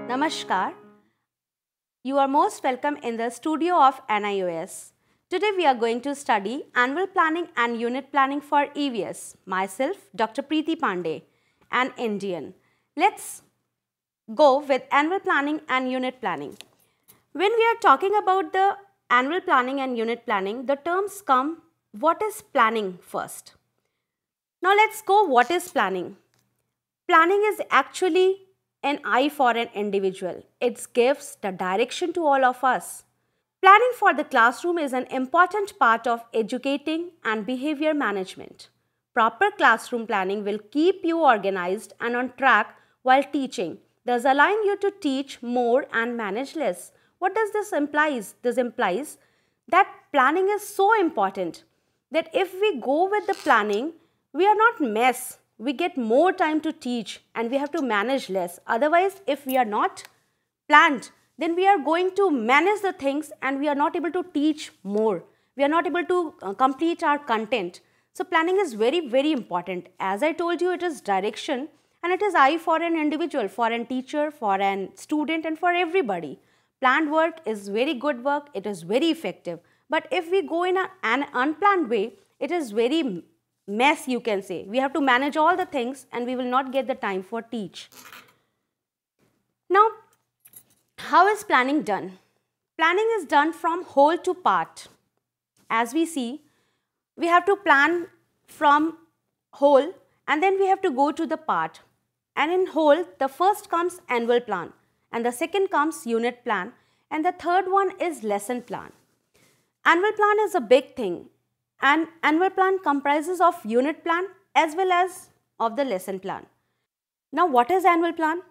Namaskar. You are most welcome in the studio of NIOS. Today we are going to study annual planning and unit planning for EVS. Myself, Dr. Preeti Pandey, an Indian. Let's go with annual planning and unit planning. When we are talking about the annual planning and unit planning, the terms come, what is planning first? Now let's go, what is planning? Planning is actually an eye for an individual. It gives the direction to all of us. Planning for the classroom is an important part of educating and behavior management. Proper classroom planning will keep you organized and on track while teaching, thus allowing you to teach more and manage less. What does this imply? This implies that planning is so important that if we go with the planning, we are not mess. We get more time to teach and we have to manage less. Otherwise, if we are not planned, then we are going to manage the things and we are not able to teach more. We are not able to complete our content. So planning is very, very important. As I told you, it is direction and it is eye for an individual, for an teacher, for an student and for everybody. Planned work is very good work. It is very effective. But if we go in an unplanned way, it is very mess, you can say. We have to manage all the things and we will not get the time for teach. Now, how is planning done? Planning is done from whole to part. As we see, we have to plan from whole and then we have to go to the part. And in whole, the first comes annual plan and the second comes unit plan and the third one is lesson plan. Annual plan is a big thing. And annual plan comprises of unit plan as well as of the lesson plan. Now, what is annual plan?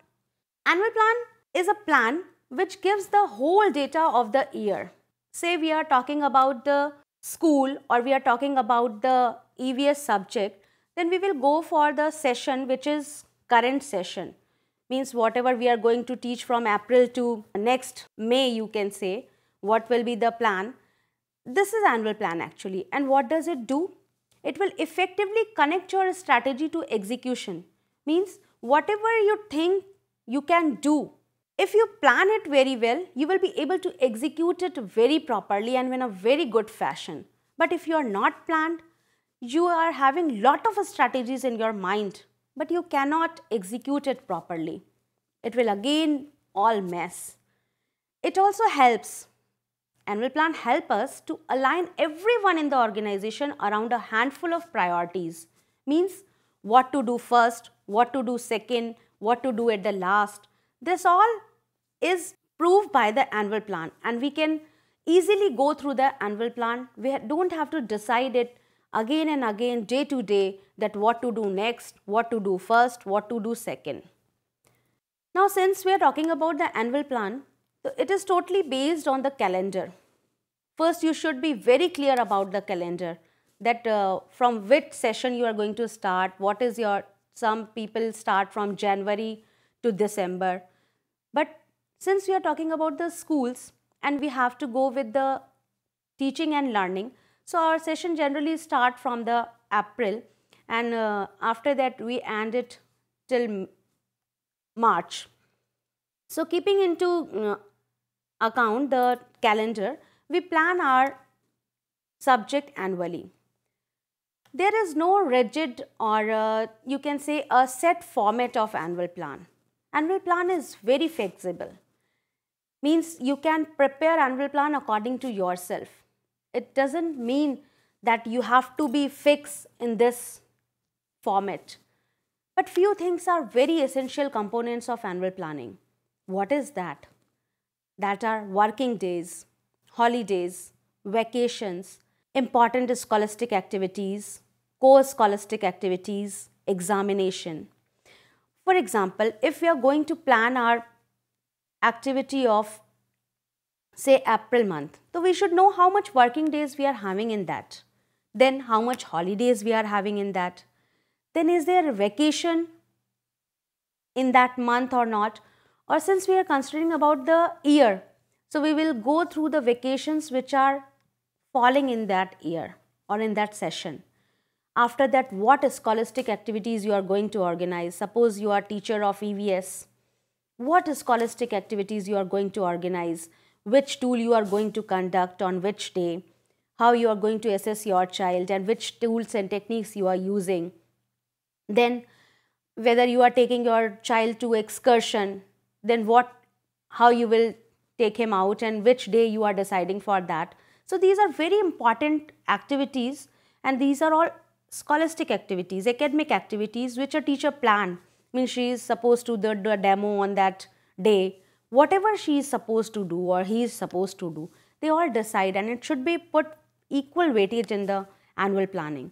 Annual plan is a plan which gives the whole data of the year. Say we are talking about the school or we are talking about the EVS subject, then we will go for the session which is current session. Means whatever we are going to teach from April to next May, you can say, what will be the plan. This is annual plan actually, and what does it do? It will effectively connect your strategy to execution. Means whatever you think you can do, if you plan it very well, you will be able to execute it very properly and in a very good fashion. But if you are not planned, you are having lot of strategies in your mind, but you cannot execute it properly. It will again all mess. It also helps. Annual plan help us to align everyone in the organization around a handful of priorities. Means what to do first, what to do second, what to do at the last. This all is proved by the annual plan and we can easily go through the annual plan. We don't have to decide it again and again, day to day, that what to do next, what to do first, what to do second. Now, since we are talking about the annual plan, so it is totally based on the calendar. First, you should be very clear about the calendar, that from which session you are going to start, what is your, some people start from January to December. But since we are talking about the schools and we have to go with the teaching and learning, so our session generally start from the April and after that we end it till March. So keeping into account the calendar, we plan our subject annually. There is no rigid or you can say a set format of annual plan. Annual plan is very flexible. Means you can prepare annual plan according to yourself. It doesn't mean that you have to be fixed in this format. But few things are very essential components of annual planning. What is that? That are working days, holidays, vacations, important scholastic activities, co-scholastic activities, examination. For example, if we are going to plan our activity of say April month, so we should know how much working days we are having in that. Then how much holidays we are having in that. Then is there a vacation in that month or not? Or since we are considering about the year, so we will go through the vacations which are falling in that year or in that session. After that, what scholastic activities you are going to organize? Suppose you are teacher of EVS, what scholastic activities you are going to organize, which tool you are going to conduct on which day, how you are going to assess your child and which tools and techniques you are using. Then whether you are taking your child to excursion, then how you will take him out and which day you are deciding for that. So these are very important activities, and these are all scholastic activities, academic activities which a teacher plan. Means she is supposed to do the demo on that day. Whatever she is supposed to do or he is supposed to do, they all decide, and it should be put equal weightage in the annual planning.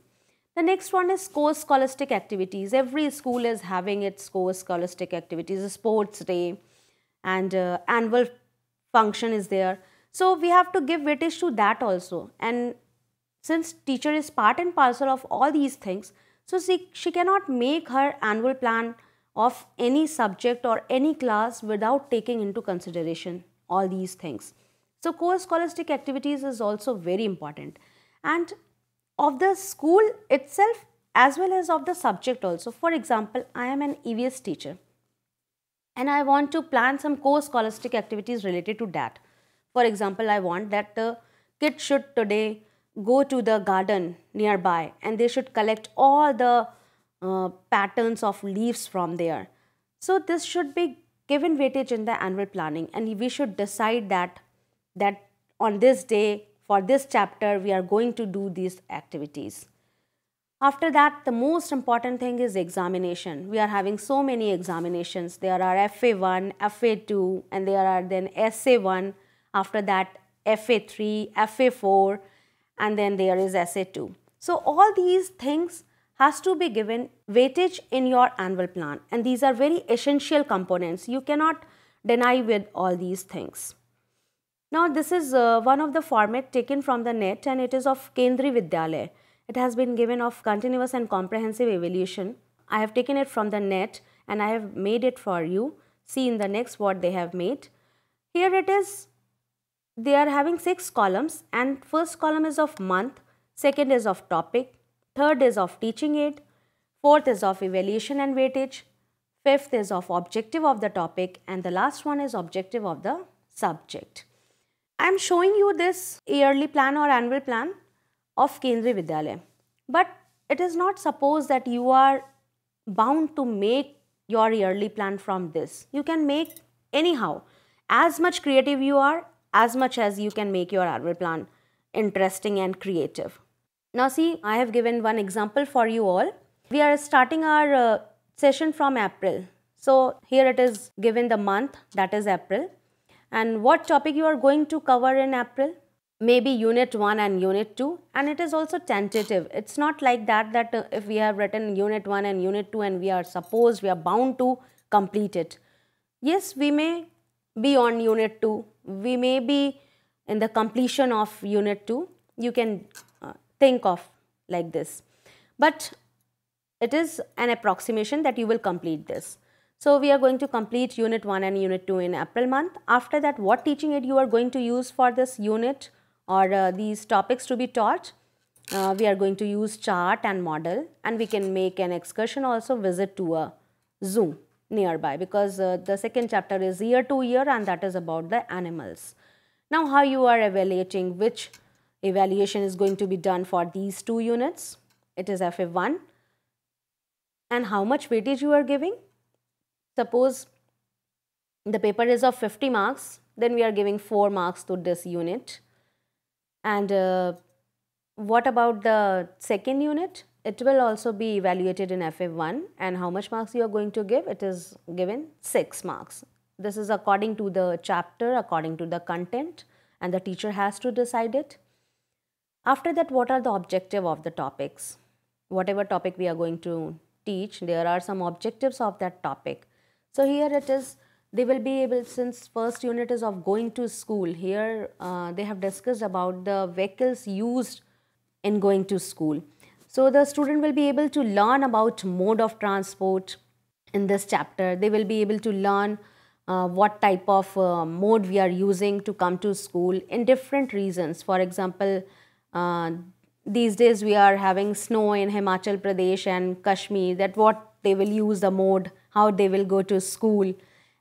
The next one is core scholastic activities. Every school is having its core scholastic activities, sports day and annual function is there. So we have to give weightage to that also. And since teacher is part and parcel of all these things, so she cannot make her annual plan of any subject or any class without taking into consideration all these things. So core scholastic activities is also very important, and of the school itself as well as of the subject also. For example, I am an EVS teacher and I want to plan some core scholastic activities related to that. For example, I want that the kids should today go to the garden nearby and they should collect all the patterns of leaves from there. So this should be given weightage in the annual planning, and we should decide that on this day for this chapter we are going to do these activities. After that, the most important thing is examination. We are having so many examinations. There are FA1, FA2, and there are then SA1, after that FA3, FA4, and then there is SA2. So all these things has to be given weightage in your annual plan, and these are very essential components. You cannot deny with all these things. Now this is one of the format taken from the net, and it is of Kendriya Vidyalaya. It has been given of continuous and comprehensive evaluation. I have taken it from the net and I have made it for you. See in the next what they have made. Here it is, they are having 6 columns, and first column is of month, second is of topic, third is of teaching aid, fourth is of evaluation and weightage, fifth is of objective of the topic, and the last one is objective of the subject. I am showing you this yearly plan or annual plan of Kendriya Vidyalaya, but it is not supposed that you are bound to make your yearly plan from this. You can make anyhow. As much creative you are, as much as you can make your annual plan interesting and creative. Now see, I have given one example for you all. We are starting our session from April. So here it is given the month, that is April. And what topic you are going to cover in April? Maybe unit 1 and unit 2, and it is also tentative. It's not like that if we have written unit 1 and unit 2 and we are bound to complete it. Yes, we may be on unit 2, we may be in the completion of unit 2. You can think of like this, but it is an approximation that you will complete this. So we are going to complete unit 1 and unit 2 in April month. After that, what teaching aid you are going to use for this unit or these topics to be taught? We are going to use chart and model, and we can make an excursion also, visit to a zoo nearby, because the second chapter is year to year and that is about the animals. Now how you are evaluating, which evaluation is going to be done for these 2 units? It is FA1, and how much weightage you are giving? Suppose the paper is of 50 marks, then we are giving 4 marks to this unit. And what about the second unit? It will also be evaluated in FA1, and how much marks you are going to give? It is given 6 marks. This is according to the chapter, according to the content, and the teacher has to decide it. After that, what are the objective of the topics? Whatever topic we are going to teach, there are some objectives of that topic. So here it is, they will be able, since first unit is of going to school, here they have discussed about the vehicles used in going to school. So the student will be able to learn about mode of transport in this chapter. They will be able to learn what type of mode we are using to come to school in different reasons. For example, these days we are having snow in Himachal Pradesh and Kashmir, that what they will use the mode, how they will go to school.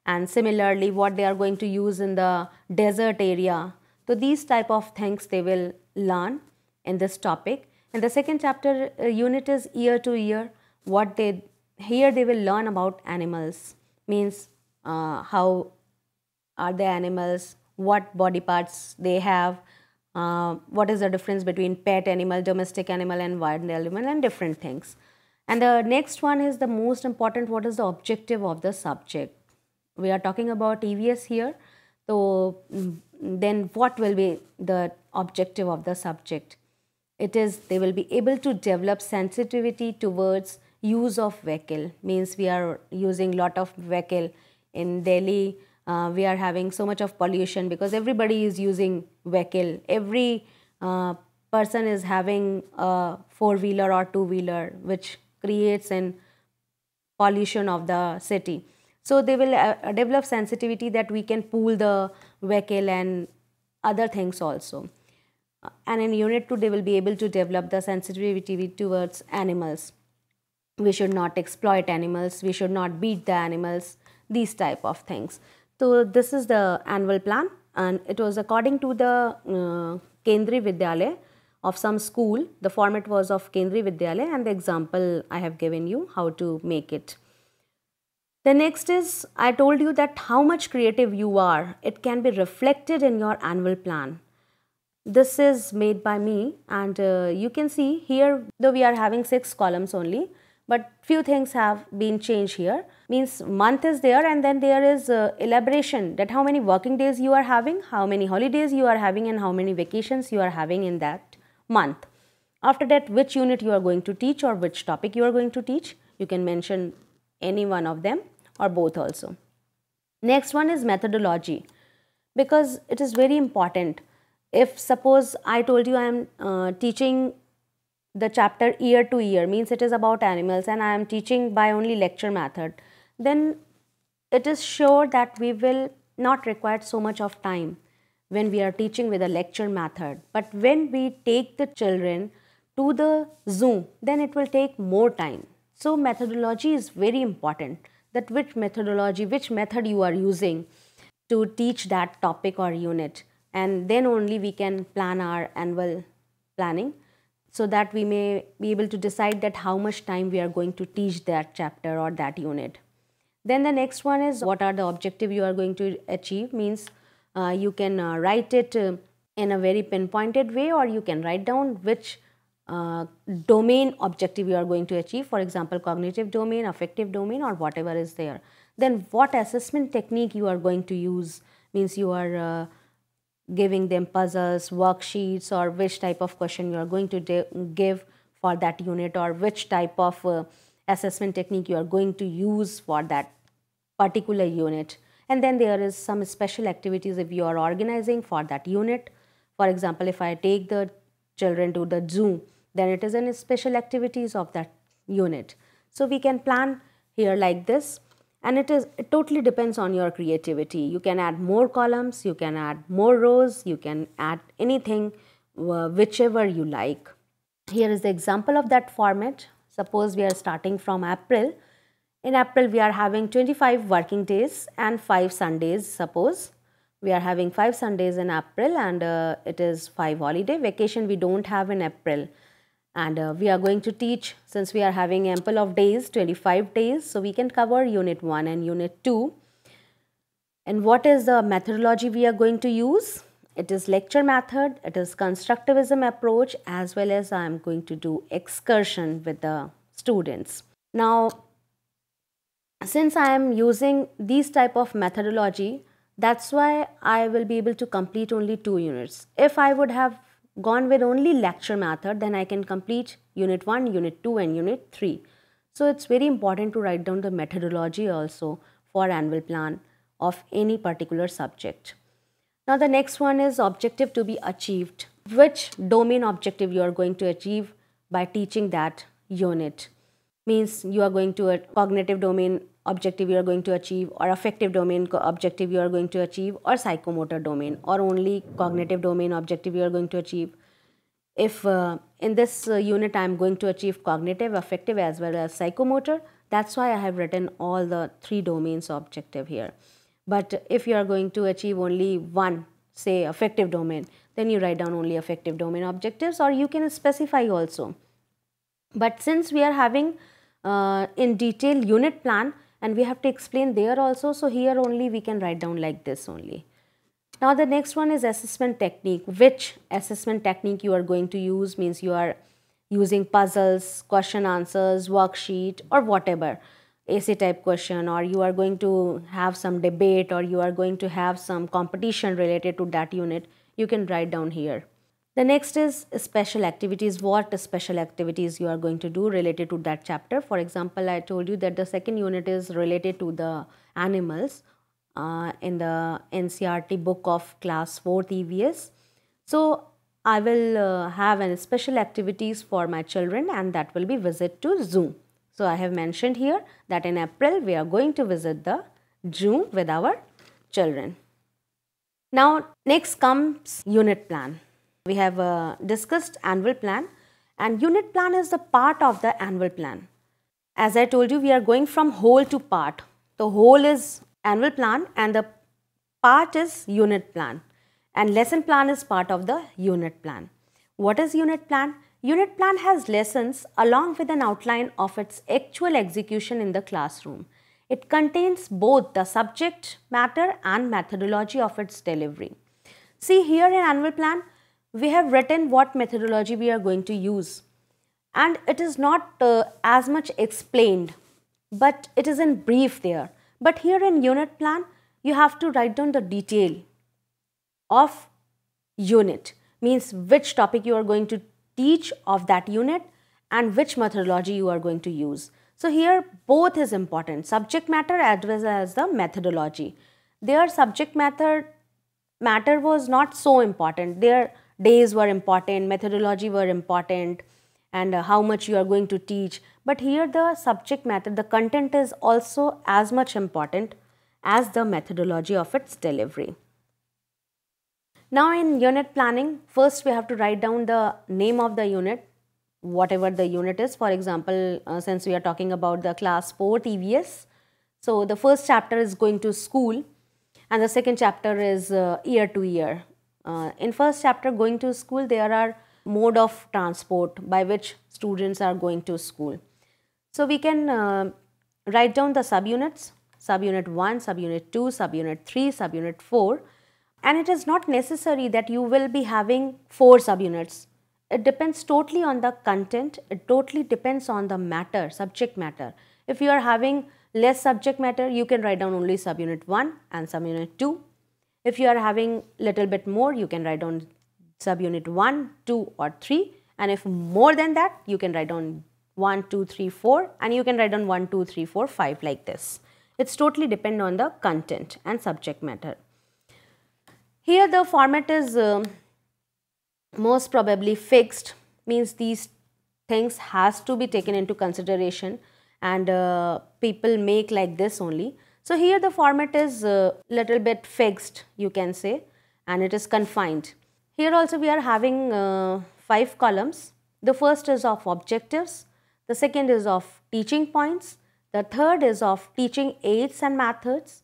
and similarly what they are going to use in the desert area. So these type of things they will learn in this topic. And the second chapter unit is year to year. What they here they will learn about animals, means how are the animals, what body parts they have, what is the difference between pet animal, domestic animal and wild animal, and different things. And the next one is the most important, what is the objective of the subject. We are talking about EVS here, so then what will be the objective of the subject? It is they will be able to develop sensitivity towards use of vehicle, means we are using lot of vehicle in Delhi. We are having so much of pollution because everybody is using vehicle. Every person is having a four-wheeler or two-wheeler, which creates an pollution of the city. So they will develop sensitivity that we can pool the vehicle and other things also. And in unit 2 they will be able to develop the sensitivity towards animals. We should not exploit animals, we should not beat the animals, these type of things. So this is the annual plan, and it was according to the Kendriya Vidyalaya of some school. The format was of Kendriya Vidyalaya, and the example I have given you how to make it. The next is, I told you that how much creative you are, it can be reflected in your annual plan. This is made by me, and you can see here, though we are having 6 columns only, but few things have been changed here. Means month is there, and then there is elaboration that how many working days you are having, how many holidays you are having, and how many vacations you are having in that month. After that, which unit you are going to teach or which topic you are going to teach. You can mention any one of them or both also. Next one is methodology, because it is very important. If suppose I told you I am teaching the chapter year to year, means it is about animals, and I am teaching by only lecture method, then it is sure that we will not require so much of time when we are teaching with a lecture method. But when we take the children to the zoo, then it will take more time. So methodology is very important, that which methodology, which method you are using to teach that topic or unit, and then only we can plan our annual planning, so that we may be able to decide that how much time we are going to teach that chapter or that unit. Then the next one is what are the objective you are going to achieve, means you can write it in a very pinpointed way, or you can write down which domain objective you are going to achieve, for example cognitive domain, affective domain, or whatever is there. Then what assessment technique you are going to use, means you are giving them puzzles, worksheets, or which type of question you are going to give for that unit, or which type of assessment technique you are going to use for that particular unit. And then there is some special activities if you are organizing for that unit. For example, if I take the children to the zoo, then it is in special activities of that unit. So we can plan here like this. And it totally depends on your creativity. You can add more columns, you can add more rows, you can add anything, whichever you like. Here is the example of that format. Suppose we are starting from April. In April, we are having 25 working days and 5 Sundays. Suppose we are having 5 Sundays in April, and it is 5 holiday. Vacation we don't have in April. And we are going to teach, since we are having ample of days, 25 days, so we can cover unit 1 and unit 2. And what is the methodology we are going to use? It is lecture method, it is constructivism approach, as well as I am going to do excursion with the students. Now, since I am using these type of methodology, that's why I will be able to complete only 2 units. If I would have gone with only lecture method, then I can complete unit 1, unit 2 and unit 3. So it's very important to write down the methodology also for annual plan of any particular subject. Now the next one is objective to be achieved. Which domain objective you are going to achieve by teaching that unit? Means you are going to a cognitive domain objective you are going to achieve, or affective domain objective you are going to achieve, or psychomotor domain, or only cognitive domain objective you are going to achieve. If in this unit I am going to achieve cognitive, affective as well as psychomotor, That's why I have written all the 3 domains objective here. But if you are going to achieve only one, say affective domain, then you write down only affective domain objectives, or you can specify also. But since we are having in detail unit plan and we have to explain there also, so here only we can write down like this only. Now the next one is assessment technique. Which assessment technique you are going to use, means you are using puzzles, question answers, worksheet or whatever, essay type question, or you are going to have some debate, or you are going to have some competition related to that unit, you can write down here. The next is special activities. What special activities you are going to do related to that chapter. For example, I told you that the second unit is related to the animals in the NCERT book of class 4th EVS. So I will have an special activities for my children, and that will be visit to zoo. So I have mentioned here that in April we are going to visit the zoo with our children. Now next comes unit plan. We have discussed annual plan, and unit plan is the part of the annual plan. As I told you, we are going from whole to part. The whole is annual plan and the part is unit plan, and lesson plan is part of the unit plan. What is unit plan? Unit plan has lessons along with an outline of its actual execution in the classroom. It contains both the subject matter and methodology of its delivery. See here in annual plan, we have written what methodology we are going to use, and it is not as much explained, but it is in brief there. But here in unit plan, you have to write down the detail of unit, means which topic you are going to teach of that unit and which methodology you are going to use. So here both is important, subject matter as well as the methodology. Their subject matter was not so important. Their days were important, methodology were important, and how much you are going to teach. But here the subject matter, the content is also as much important as the methodology of its delivery. Now in unit planning, first we have to write down the name of the unit, whatever the unit is. For example, since we are talking about the class 4th EVS, so the first chapter is going to school and the second chapter is year to year. In first chapter going to school, there are mode of transport by which students are going to school. So we can write down the subunits, subunit 1, subunit 2, subunit 3, subunit 4, and it is not necessary that you will be having 4 subunits. It depends totally on the content, it totally depends on the matter, subject matter. If you are having less subject matter, you can write down only subunit 1 and subunit 2. If you are having little bit more, you can write down subunit 1, 2 or 3, and if more than that, you can write down 1, 2, 3, 4, and you can write down 1, 2, 3, 4, 5 like this. It's totally depend on the content and subject matter. Here the format is most probably fixed, means these things has to be taken into consideration, and people make like this only. So here the format is little bit fixed, you can say, and it is confined. Here also we are having 5 columns. The first is of objectives, the second is of teaching points, the third is of teaching aids and methods,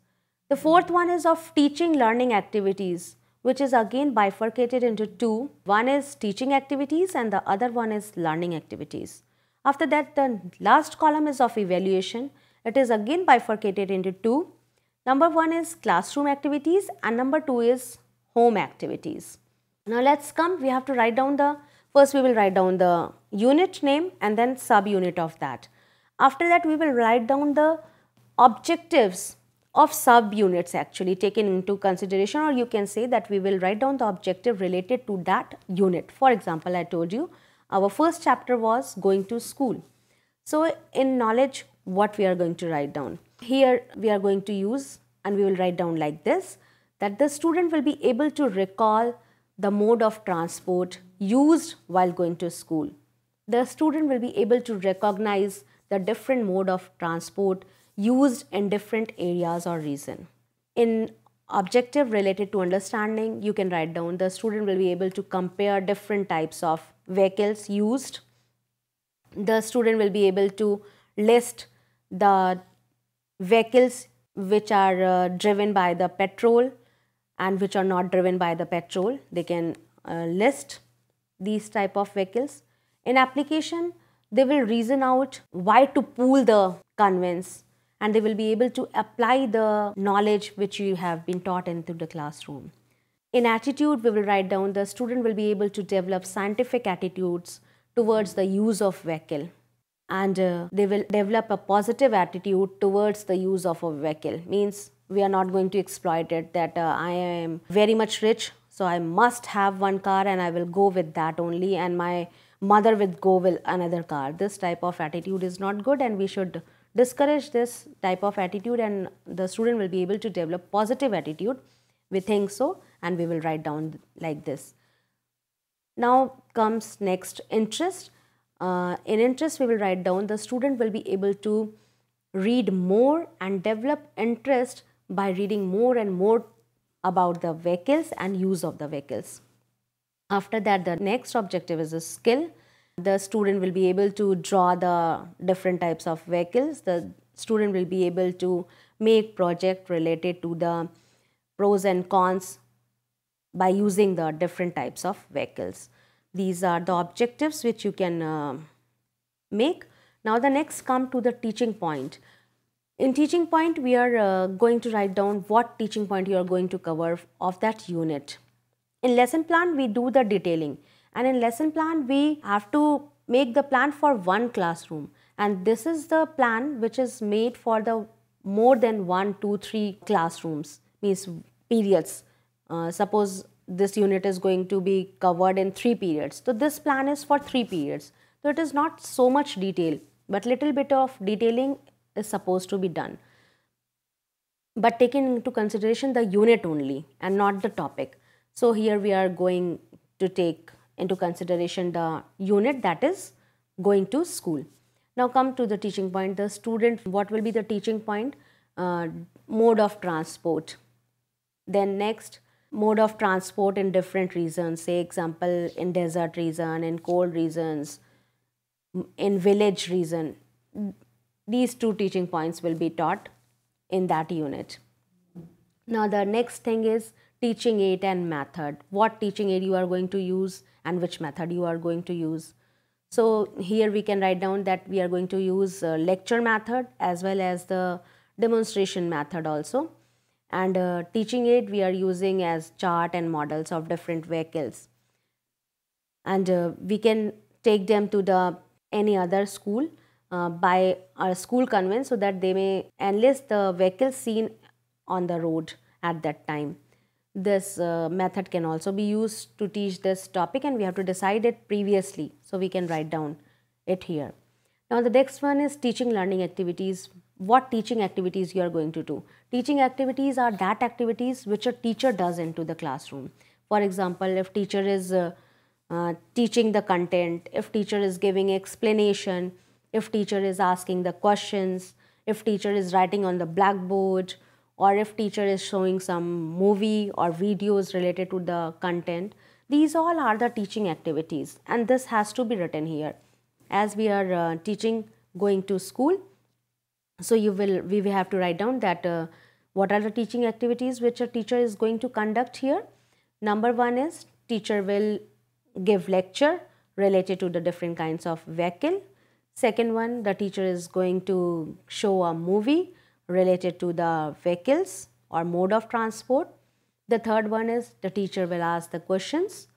the fourth one is of teaching learning activities, which is again bifurcated into 2. One is teaching activities and the other one is learning activities. After that, the last column is of evaluation. It is again bifurcated into 2. Number 1 is classroom activities and number 2 is home activities. Now let's come, we have to write down first we will write down the unit name and then subunit of that. After that we will write down the objectives of subunits actually taken into consideration, or you can say that we will write down the objective related to that unit. For example, I told you our first chapter was going to school. So in knowledge, what we are going to write down? Here we are going to use, and we will write down like this, that the student will be able to recall the mode of transport used while going to school. The student will be able to recognize the different mode of transport used in different areas or region. In objective related to understanding, you can write down the student will be able to compare different types of vehicles used. The student will be able to list the vehicles which are driven by the petrol and which are not driven by the petrol. They can list these type of vehicles. In application, they will reason out why to pool the conveyance, and they will be able to apply the knowledge which you have been taught into the classroom. In attitude, we will write down the student will be able to develop scientific attitudes towards the use of vehicle, and they will develop a positive attitude towards the use of a vehicle. Means we are not going to exploit it that I am very much rich, so I must have one car and I will go with that only, and my mother will go with another car. This type of attitude is not good, and we should discourage this type of attitude, and the student will be able to develop positive attitude. We think so, and we will write down like this. Now comes next, interest. In interest, we will write down the student will be able to read more and develop interest by reading more and more about the vehicles and use of the vehicles. After that, the next objective is a skill. The student will be able to draw the different types of vehicles. The student will be able to make project related to the pros and cons by using the different types of vehicles. These are the objectives which you can make. Now the next come to the teaching point. In teaching point, we are going to write down what teaching point you are going to cover of that unit. In lesson plan, we do the detailing, and in lesson plan, we have to make the plan for one classroom, and this is the plan which is made for the more than 1, 2, 3 classrooms, means periods. Suppose this unit is going to be covered in 3 periods, so this plan is for 3 periods. So it is not so much detail, but little bit of detailing is supposed to be done, but taking into consideration the unit only and not the topic. So here we are going to take into consideration the unit, that is going to school. Now come to the teaching point. The student, what will be the teaching point? Mode of transport. Then next, mode of transport in different regions, say example in desert region, in cold regions, in village region. These 2 teaching points will be taught in that unit. Now the next thing is teaching aid and method. What teaching aid you are going to use and which method you are going to use. So here we can write down that we are going to use lecture method as well as the demonstration method also. And teaching aid we are using as chart and models of different vehicles. And we can take them to the any other school by our school conveyance, so that they may enlist the vehicles seen on the road at that time. This method can also be used to teach this topic, and we have to decide it previously, so we can write down it here. Now the next one is teaching learning activities. What teaching activities you are going to do? Teaching activities are that activities which a teacher does into the classroom. For example, if teacher is teaching the content, if teacher is giving explanation, if teacher is asking the questions, if teacher is writing on the blackboard, or if teacher is showing some movie or videos related to the content. These all are the teaching activities, and this has to be written here. As we are teaching going to school, so we will have to write down that what are the teaching activities which a teacher is going to conduct here. Number 1 is teacher will give lecture related to the different kinds of vehicle. Second one, the teacher is going to show a movie related to the vehicles or mode of transport. The third one is the teacher will ask the questions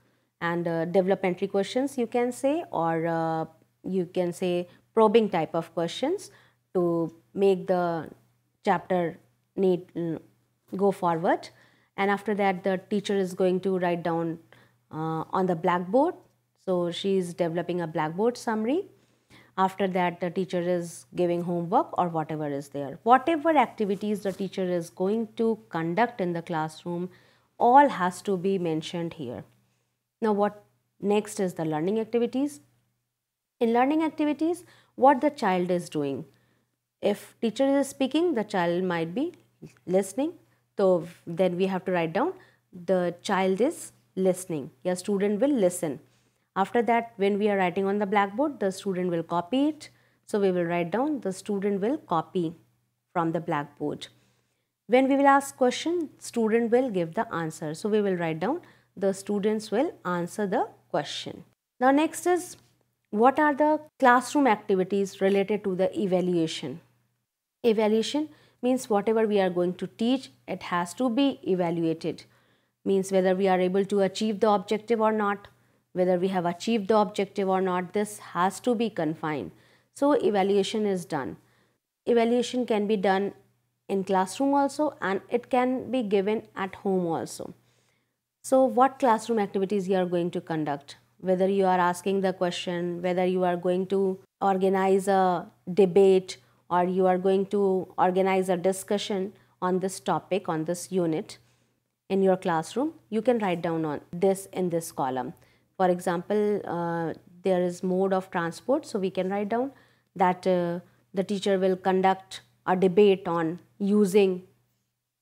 and developmentary questions you can say, or you can say probing type of questions to make the chapter need go forward. And after that, the teacher is going to write down on the blackboard. So she is developing a blackboard summary. After that, the teacher is giving homework or whatever is there. Whatever activities the teacher is going to conduct in the classroom, all has to be mentioned here. Now what next is the learning activities. In learning activities, what the child is doing. If teacher is speaking, the child might be listening. So then we have to write down the child is listening. Your student will listen. After that, when we are writing on the blackboard, the student will copy it. So we will write down, the student will copy from the blackboard. When we will ask question, student will give the answer. So we will write down, the students will answer the question. Now next is, what are the classroom activities related to the evaluation? Evaluation means whatever we are going to teach, it has to be evaluated. Means whether we are able to achieve the objective or not, whether we have achieved the objective or not, this has to be confined. So evaluation is done. Evaluation can be done in classroom also, and it can be given at home also. So what classroom activities you are going to conduct? Whether you are asking the question, whether you are going to organize a debate, or you are going to organize a discussion on this topic, on this unit in your classroom, you can write down on this in this column. For example, there is mode of transport, so we can write down that the teacher will conduct a debate on using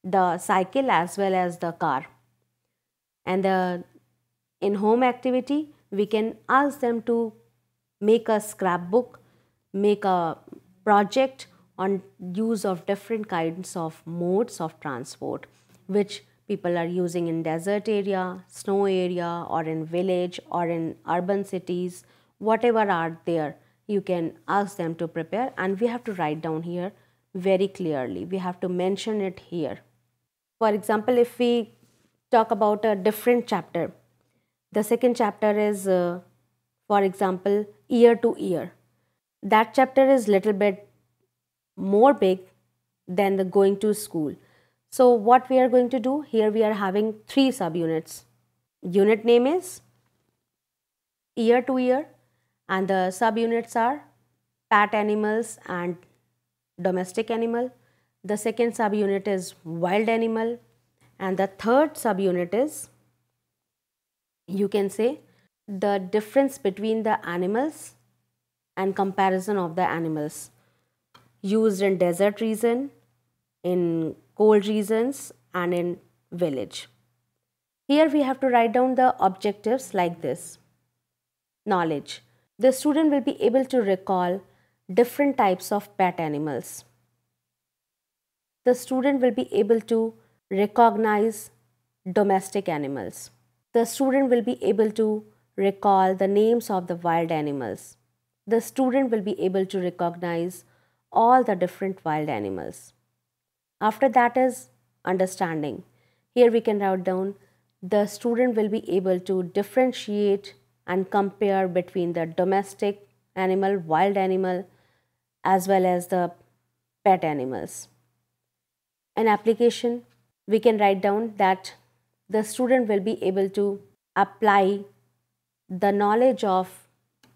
the cycle as well as the car. And in home activity, we can ask them to make a scrapbook, make a project on use of different kinds of modes of transport, which people are using in desert area, snow area, or in village, or in urban cities, whatever are there, you can ask them to prepare, and we have to write down here very clearly. We have to mention it here. For example, if we talk about a different chapter, the second chapter is, for example, year to year. That chapter is little bit more big than the going to school. So what we are going to do here, we are having 3 subunits. Unit name is year to year, and the subunits are pet animals and domestic animal. The second subunit is wild animal, and the third subunit is, you can say, the difference between the animals and comparison of the animals used in desert region, in cold regions, and in village. Here we have to write down the objectives like this. Knowledge. The student will be able to recall different types of pet animals. The student will be able to recognize domestic animals. The student will be able to recall the names of the wild animals. The student will be able to recognize all the different wild animals. After that is understanding. Here we can write down, the student will be able to differentiate and compare between the domestic animal, wild animal, as well as the pet animals. In application, we can write down that the student will be able to apply the knowledge of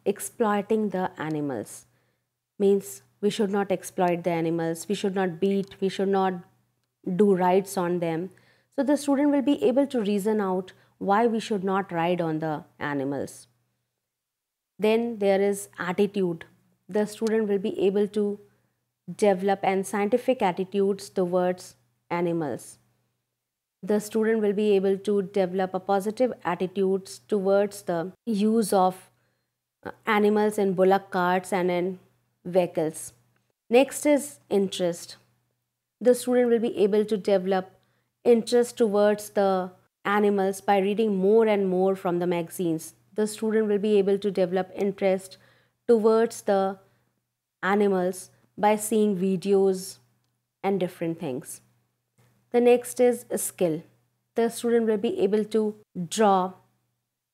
exploiting the animals. Means we should not exploit the animals, we should not beat, we should not do rides on them. So the student will be able to reason out why we should not ride on the animals. Then there is attitude. The student will be able to develop and scientific attitudes towards animals. The student will be able to develop a positive attitudes towards the use of animals in bullock carts and in vehicles. Next is interest. The student will be able to develop interest towards the animals by reading more and more from the magazines. The student will be able to develop interest towards the animals by seeing videos and different things. The next is a skill. The student will be able to draw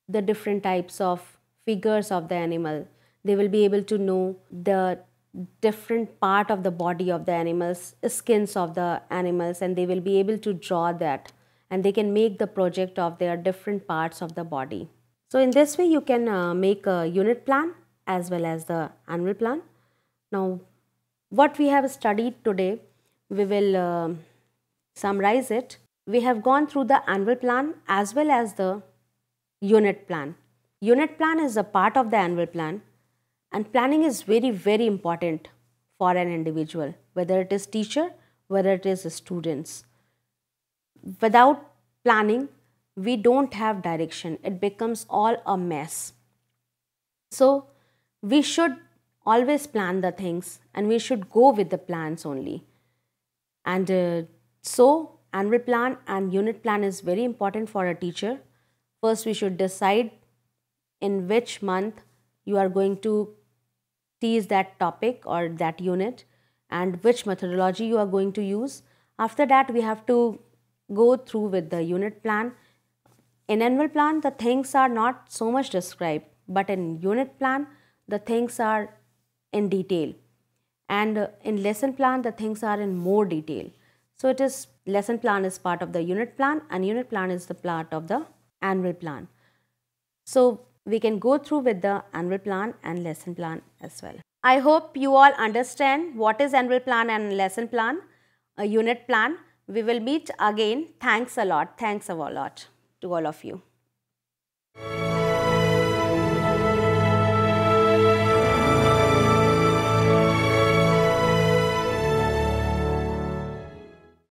the different types of figures of the animal. They will be able to know the different part of the body of the animals, skins of the animals, and they will be able to draw that, and they can make the project of their different parts of the body. So in this way you can make a unit plan as well as the annual plan. Now what we have studied today, we will summarize it. We have gone through the annual plan as well as the unit plan. Unit plan is a part of the annual plan, and planning is very, very important for an individual, whether it is teacher, whether it is students. Without planning, we don't have direction. It becomes all a mess. So we should always plan the things and we should go with the plans only. And so annual plan and unit plan is very important for a teacher. First, we should decide in which month you are going to teach that topic or that unit and which methodology you are going to use. After that, we have to go through with the unit plan. In annual plan, the things are not so much described, but in unit plan, the things are in detail. And in lesson plan, the things are in more detail. So it is lesson plan is part of the unit plan and unit plan is the part of the annual plan. So we can go through with the annual plan and lesson plan as well. I hope you all understand what is annual plan and lesson plan, a unit plan. We will meet again. Thanks a lot. Thanks a lot to all of you.